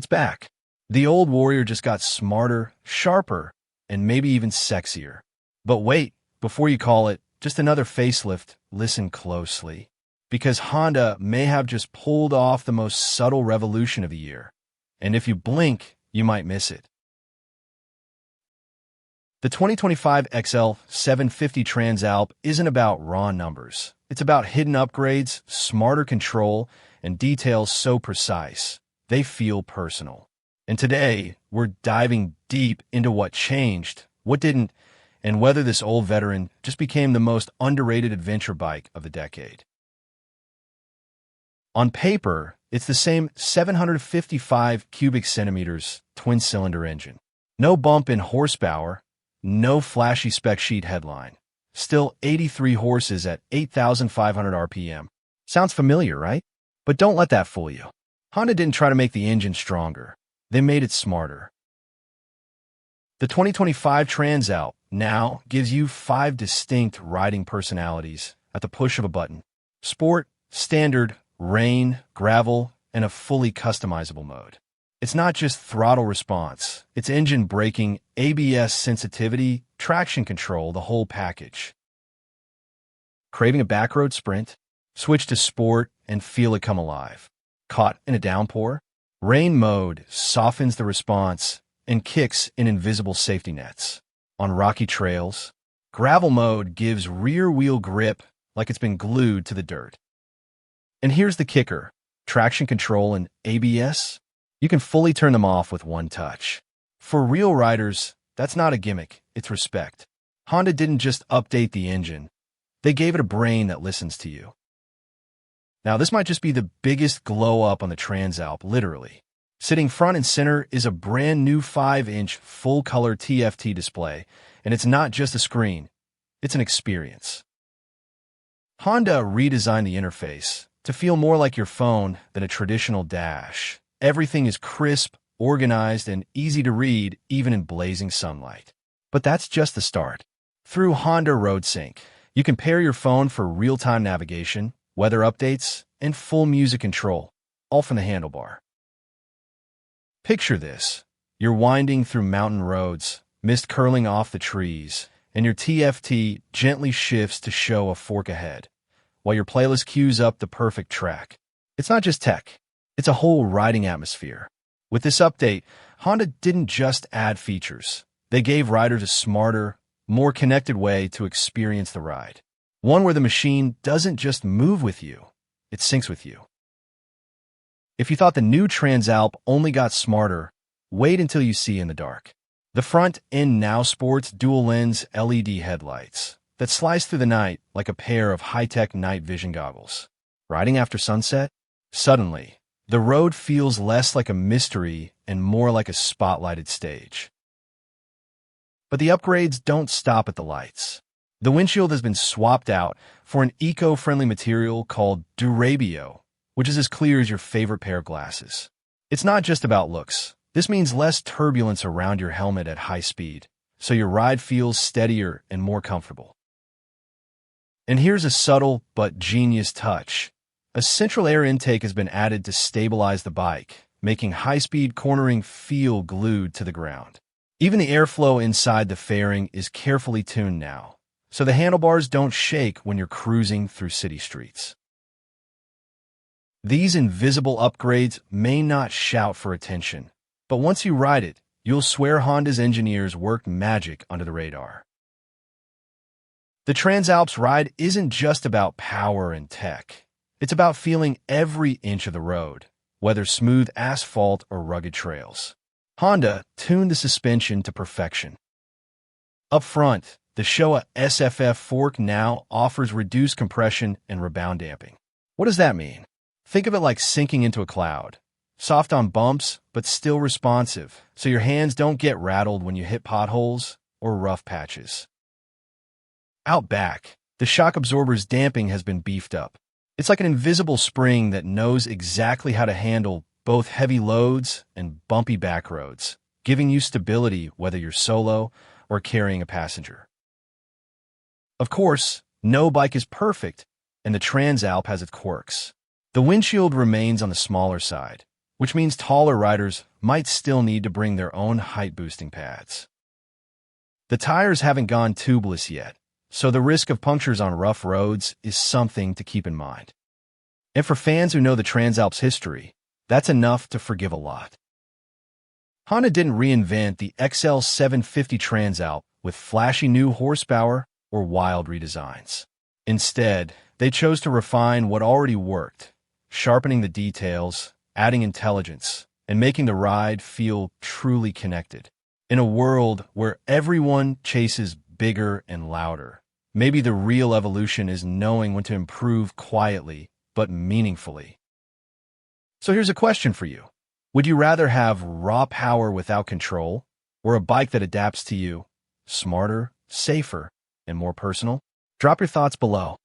It's back. The old Warrior just got smarter, sharper, and maybe even sexier. But wait, before you call it just another facelift, listen closely. Because Honda may have just pulled off the most subtle revolution of the year. And if you blink, you might miss it. The 2025 XL750 Transalp isn't about raw numbers. It's about hidden upgrades, smarter control, and details so precise, they feel personal. And today, we're diving deep into what changed, what didn't, and whether this old veteran just became the most underrated adventure bike of the decade. On paper, it's the same 755 cubic centimeters twin-cylinder engine. No bump in horsepower, no flashy spec sheet headline. Still 83 horses at 8,500 RPM. Sounds familiar, right? But don't let that fool you. Honda didn't try to make the engine stronger. They made it smarter. The 2025 Transalp now gives you 5 distinct riding personalities at the push of a button. Sport, standard, rain, gravel, and a fully customizable mode. It's not just throttle response, it's engine braking, ABS sensitivity, traction control, the whole package. Craving a backroad sprint? Switch to sport and feel it come alive. Caught in a downpour? Rain mode softens the response and kicks in invisible safety nets. On rocky trails, gravel mode gives rear wheel grip like it's been glued to the dirt. And here's the kicker. Traction control and ABS? You can fully turn them off with one touch. For real riders, that's not a gimmick, it's respect. Honda didn't just update the engine, they gave it a brain that listens to you. Now, this might just be the biggest glow up on the Transalp, literally. Sitting front and center is a brand new 5-inch full-color TFT display, and it's not just a screen, it's an experience. Honda redesigned the interface to feel more like your phone than a traditional dash. Everything is crisp, organized, and easy to read, even in blazing sunlight. But that's just the start. Through Honda RoadSync, you can pair your phone for real-time navigation, weather updates, and full music control, all from the handlebar. Picture this. You're winding through mountain roads, mist curling off the trees, and your TFT gently shifts to show a fork ahead, while your playlist queues up the perfect track. It's not just tech. It's a whole riding atmosphere. With this update, Honda didn't just add features. They gave riders a smarter, more connected way to experience the ride. One where the machine doesn't just move with you, it syncs with you. If you thought the new Transalp only got smarter, wait until you see in the dark. The front end now sports dual-lens LED headlights that slice through the night like a pair of high-tech night vision goggles. Riding after sunset? Suddenly, the road feels less like a mystery and more like a spotlighted stage. But the upgrades don't stop at the lights. The windshield has been swapped out for an eco-friendly material called Durabio, which is as clear as your favorite pair of glasses. It's not just about looks. This means less turbulence around your helmet at high speed, so your ride feels steadier and more comfortable. And here's a subtle but genius touch. A central air intake has been added to stabilize the bike, making high-speed cornering feel glued to the ground. Even the airflow inside the fairing is carefully tuned now, so the handlebars don't shake when you're cruising through city streets. These invisible upgrades may not shout for attention, but once you ride it, you'll swear Honda's engineers worked magic under the radar. The Transalp's ride isn't just about power and tech. It's about feeling every inch of the road, whether smooth asphalt or rugged trails. Honda tuned the suspension to perfection. Up front, the Showa SFF fork now offers reduced compression and rebound damping. What does that mean? Think of it like sinking into a cloud. Soft on bumps, but still responsive, so your hands don't get rattled when you hit potholes or rough patches. Out back, the shock absorber's damping has been beefed up. It's like an invisible spring that knows exactly how to handle both heavy loads and bumpy back roads, giving you stability whether you're solo or carrying a passenger. Of course, no bike is perfect, and the Transalp has its quirks. The windshield remains on the smaller side, which means taller riders might still need to bring their own height-boosting pads. The tires haven't gone tubeless yet, so the risk of punctures on rough roads is something to keep in mind. And for fans who know the Transalp's history, that's enough to forgive a lot. Honda didn't reinvent the XL750 Transalp with flashy new horsepower or wild redesigns. Instead, they chose to refine what already worked, sharpening the details, adding intelligence, and making the ride feel truly connected. In a world where everyone chases bigger and louder, maybe the real evolution is knowing when to improve quietly but meaningfully. So here's a question for you. Would you rather have raw power without control, or a bike that adapts to you, smarter, safer, and more personal? Drop your thoughts below.